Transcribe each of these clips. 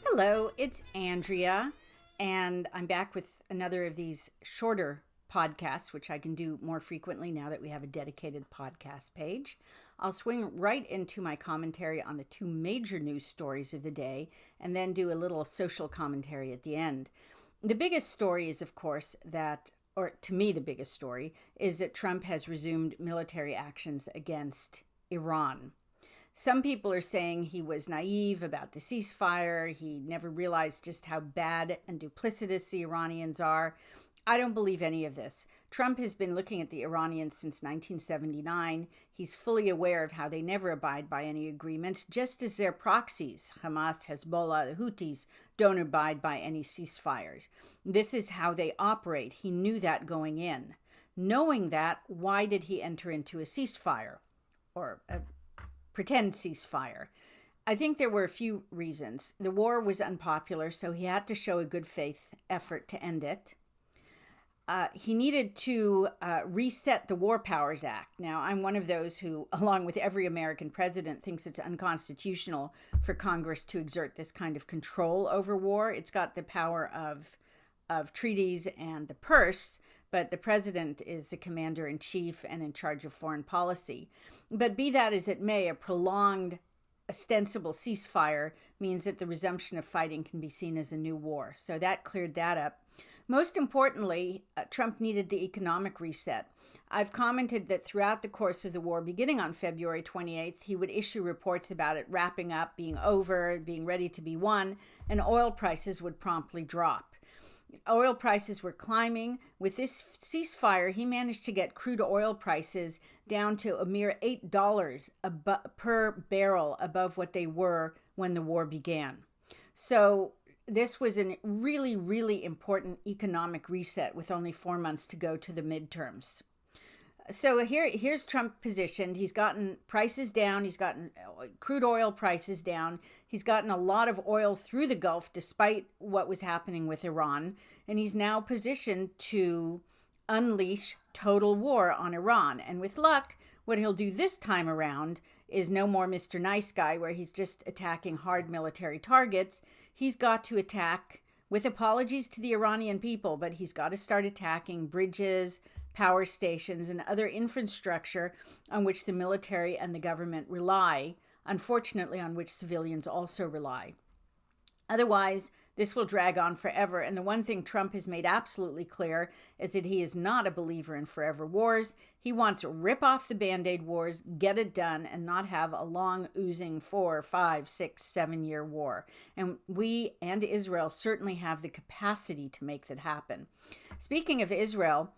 Hello, it's Andrea, and I'm back with another of these shorter podcasts, which I can do more frequently now that we have a dedicated podcast page. I'll swing right into my commentary on the two major news stories of the day, and then do a little social commentary at the end. The biggest story is, of course, or to me, the biggest story is that Trump has resumed military actions against Iran. Some people are saying he was naive about the ceasefire. He never realized just how bad and duplicitous the Iranians are. I don't believe any of this. Trump has been looking at the Iranians since 1979. He's fully aware of how they never abide by any agreements, just as their proxies, Hamas, Hezbollah, the Houthis, don't abide by any ceasefires. This is how they operate. He knew that going in. Knowing that, why did he enter into a ceasefire? Or a pretend ceasefire? I think there were a few reasons. The war was unpopular, so he had to show a good faith effort to end it. He needed to reset the War Powers Act. Now, I'm one of those who, along with every American president, thinks it's unconstitutional for Congress to exert this kind of control over war. It's got the power of treaties and the purse, but the president is the commander-in-chief and in charge of foreign policy. But be that as it may, a prolonged, ostensible ceasefire means that the resumption of fighting can be seen as a new war. So that cleared that up. Most importantly, Trump needed the economic reset. I've commented that throughout the course of the war, beginning on February 28th, he would issue reports about it wrapping up, being over, being ready to be won, and oil prices would promptly drop. Oil prices were climbing. With this ceasefire, he managed to get crude oil prices down to a mere $8 per barrel above what they were when the war began. So this was a really, really important economic reset with only 4 months to go to the midterms. So here's Trump positioned. He's gotten prices down. He's gotten crude oil prices down. He's gotten a lot of oil through the Gulf despite what was happening with Iran. And he's now positioned to unleash total war on Iran. And with luck, what he'll do this time around is no more Mr. Nice Guy, where he's just attacking hard military targets. He's got to attack, with apologies to the Iranian people, but he's got to start attacking bridges, power stations, and other infrastructure on which the military and the government rely, unfortunately on which civilians also rely. Otherwise, this will drag on forever, and the one thing Trump has made absolutely clear is that he is not a believer in forever wars. He wants to rip off the Band-Aid wars, get it done, and not have a long, oozing 4, 5, 6, 7-year war. And we and Israel certainly have the capacity to make that happen. Speaking of Israel,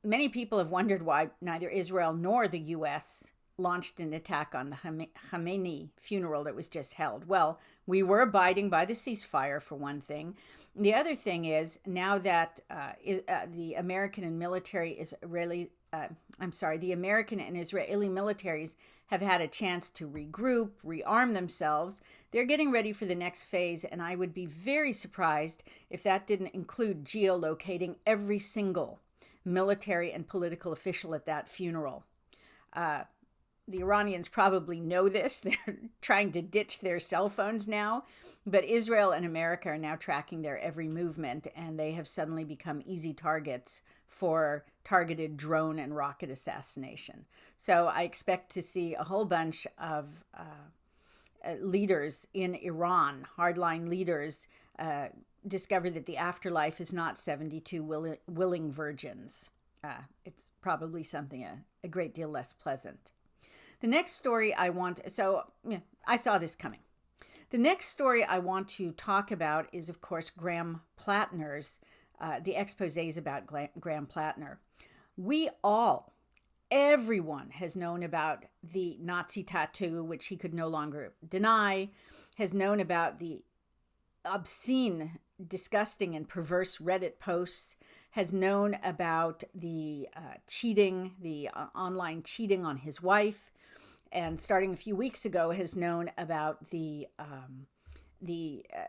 many people have wondered why neither Israel nor the U.S. launched an attack on the Khamenei funeral that was just held. Well, we were abiding by the ceasefire, for one thing. The other thing is, now that the American and Israeli militaries have had a chance to regroup, rearm themselves, they're getting ready for the next phase, and I would be very surprised if that didn't include geolocating every single military and political official at that funeral. The Iranians probably know this. They're trying to ditch their cell phones now, but Israel and America are now tracking their every movement, and they have suddenly become easy targets for targeted drone and rocket assassination. So I expect to see a whole bunch of leaders in Iran, hardline leaders, discover that the afterlife is not 72 willing virgins. It's probably something a great deal less pleasant. The next story I saw this coming. The next story I want to talk about is, of course, Graham Platner's, the exposés about Graham Platner. Everyone has known about the Nazi tattoo, which he could no longer deny, has known about the obscene, disgusting, and perverse Reddit posts, has known about the online cheating on his wife, and starting a few weeks ago has known about the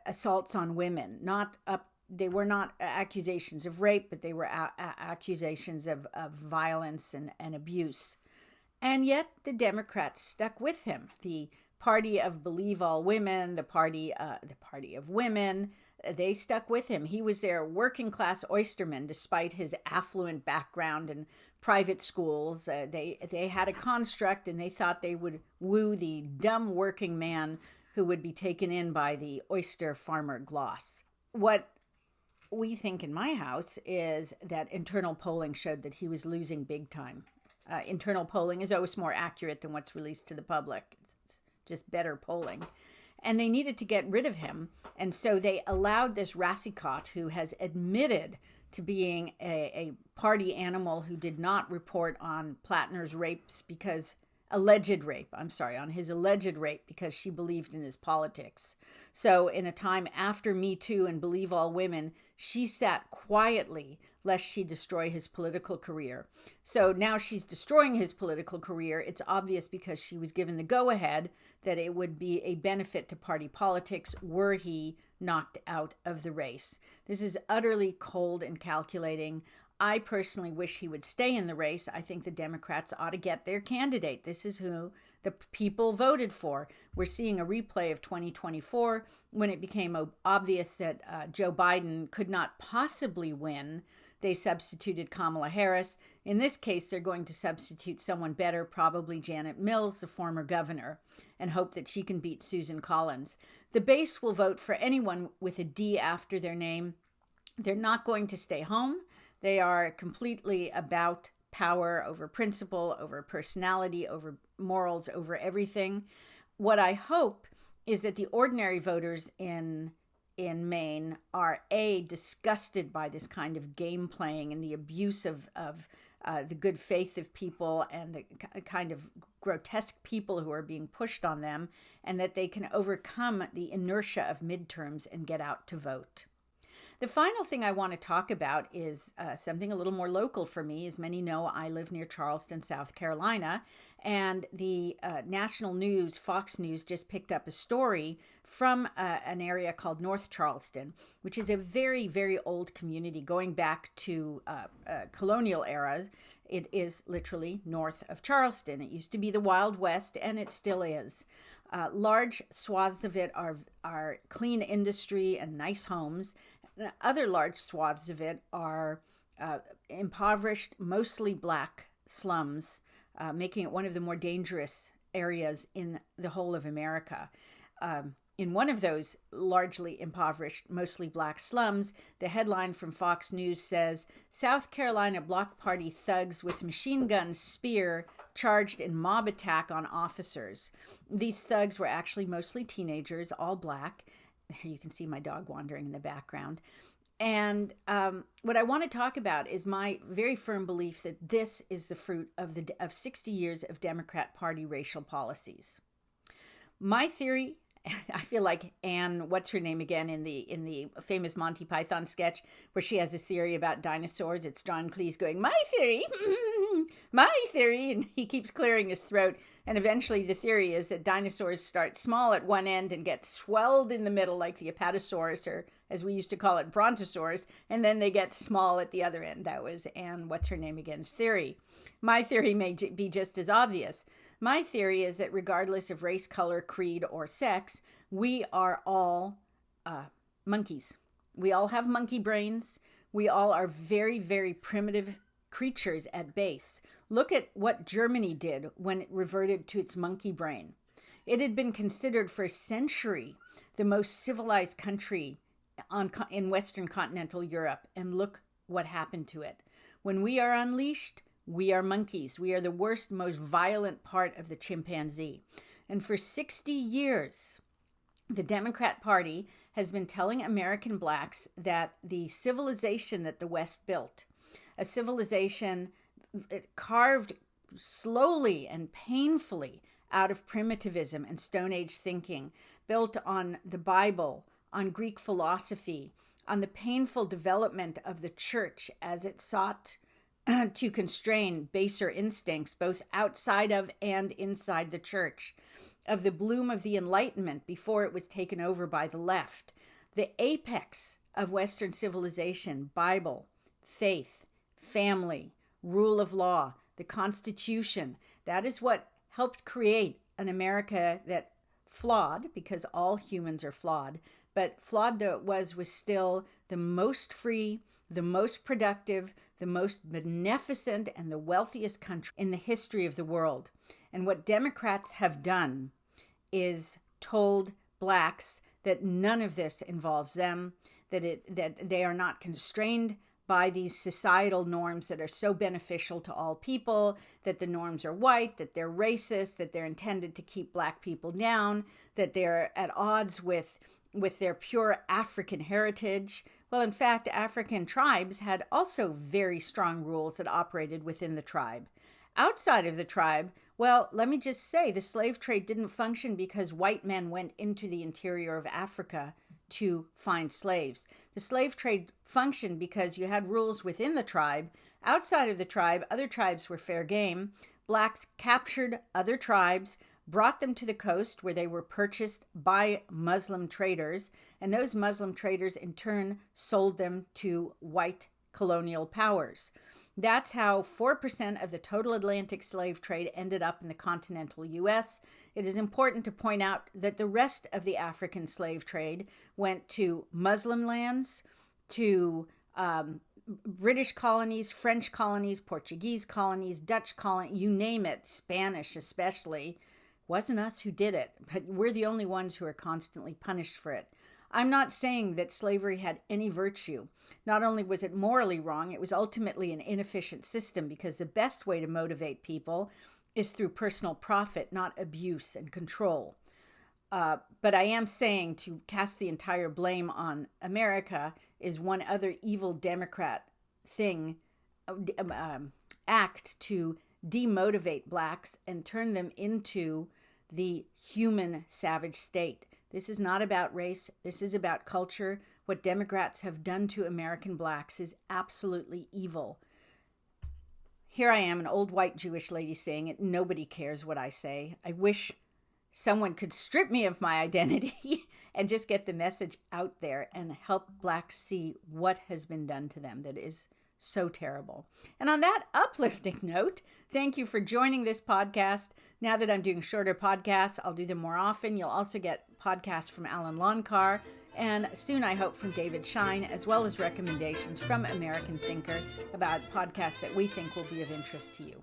assaults on women, not up they were not accusations of rape, but they were accusations of violence and abuse. And yet the Democrats stuck with him. The party of Believe All Women, the party of women, they stuck with him. He was their working class oysterman, despite his affluent background and private schools. They had a construct, and they thought they would woo the dumb working man who would be taken in by the oyster farmer gloss. What we think in my house is that internal polling showed that he was losing big time. Internal polling is always more accurate than what's released to the public. It's just better polling. And they needed to get rid of him. And so they allowed this Rassicot, who has admitted to being a party animal who did not report on Platner's rapes because on his alleged rape because she believed in his politics. So in a time after Me Too and Believe All Women, she sat quietly lest she destroy his political career. So now she's destroying his political career. It's obvious because she was given the go-ahead that it would be a benefit to party politics were he knocked out of the race. This is utterly cold and calculating. I personally wish he would stay in the race. I think the Democrats ought to get their candidate. This is who the people voted for. We're seeing a replay of 2024 when it became obvious that Joe Biden could not possibly win. They substituted Kamala Harris. In this case, they're going to substitute someone better, probably Janet Mills, the former governor, and hope that she can beat Susan Collins. The base will vote for anyone with a D after their name. They're not going to stay home. They are completely about power over principle, over personality, over morals, over everything. What I hope is that the ordinary voters in Maine are disgusted by this kind of game playing and the abuse of the good faith of people and the kind of grotesque people who are being pushed on them, and that they can overcome the inertia of midterms and get out to vote. The final thing I want to talk about is something a little more local for me. As many know, I live near Charleston, South Carolina, and the national news, Fox News, just picked up a story from an area called North Charleston, which is a very, very old community going back to colonial eras. It is literally north of Charleston. It used to be the Wild West, and it still is. Large swaths of it are clean industry and nice homes. Other large swaths of it are impoverished, mostly black slums, making it one of the more dangerous areas in the whole of America. In one of those largely impoverished, mostly black slums, the headline from Fox News says, South Carolina Block Party thugs with machine gun spear charged in mob attack on officers. These thugs were actually mostly teenagers, all black. Here you can see my dog wandering in the background. And what I want to talk about is my very firm belief that this is the fruit of 60 years of Democrat Party racial policies. My theory, I feel like Anne, what's her name again, in the famous Monty Python sketch where she has this theory about dinosaurs. It's John Cleese going, my theory, my theory, and he keeps clearing his throat. And eventually the theory is that dinosaurs start small at one end and get swelled in the middle like the Apatosaurus, or as we used to call it, Brontosaurus, and then they get small at the other end. That was Anne, what's her name again's theory. My theory may be just as obvious. My theory is that regardless of race, color, creed, or sex, we are all monkeys. We all have monkey brains. We all are very, very primitive creatures at base. Look at what Germany did when it reverted to its monkey brain. It had been considered for a century the most civilized country in Western continental Europe, and look what happened to it. When we are unleashed, we are monkeys. We are the worst, most violent part of the chimpanzee. And for 60 years, the Democrat Party has been telling American blacks that the civilization that the West built, a civilization carved slowly and painfully out of primitivism and Stone Age thinking, built on the Bible, on Greek philosophy, on the painful development of the church as it sought to constrain baser instincts both outside of and inside the church, of the bloom of the Enlightenment before it was taken over by the left. The apex of Western civilization: Bible, faith, family, rule of law, the Constitution. That is what helped create an America that, flawed, because all humans are flawed, but flawed though it was still the most free, the most productive, the most beneficent, and the wealthiest country in the history of the world. And what Democrats have done is told blacks that none of this involves them, that they are not constrained by these societal norms that are so beneficial to all people, that the norms are white, that they're racist, that they're intended to keep black people down, that they're at odds with their pure African heritage. Well, in fact, African tribes had also very strong rules that operated within the tribe. Outside of the tribe, well, let me just say, the slave trade didn't function because white men went into the interior of Africa to find slaves. The slave trade functioned because you had rules within the tribe. Outside of the tribe, other tribes were fair game. Blacks captured other tribes, brought them to the coast where they were purchased by Muslim traders, and those Muslim traders in turn sold them to white colonial powers. That's how 4% of the total Atlantic slave trade ended up in the continental U.S. It is important to point out that the rest of the African slave trade went to Muslim lands, to British colonies, French colonies, Portuguese colonies, Dutch colonies, you name it, Spanish especially. Wasn't us who did it, but we're the only ones who are constantly punished for it. I'm not saying that slavery had any virtue. Not only was it morally wrong, it was ultimately an inefficient system, because the best way to motivate people is through personal profit, not abuse and control. But I am saying to cast the entire blame on America is one other evil Democrat act to demotivate blacks and turn them into the human savage state. This is not about race. This is about culture. What Democrats have done to American blacks is absolutely evil. Here I am, an old white Jewish lady saying it. Nobody cares what I say. I wish someone could strip me of my identity and just get the message out there and help blacks see what has been done to them that is so terrible. And on that uplifting note, thank you for joining this podcast. Now that I'm doing shorter podcasts, I'll do them more often. You'll also get podcasts from Alan Loncar, and soon I hope from David Shine, as well as recommendations from American Thinker about podcasts that we think will be of interest to you.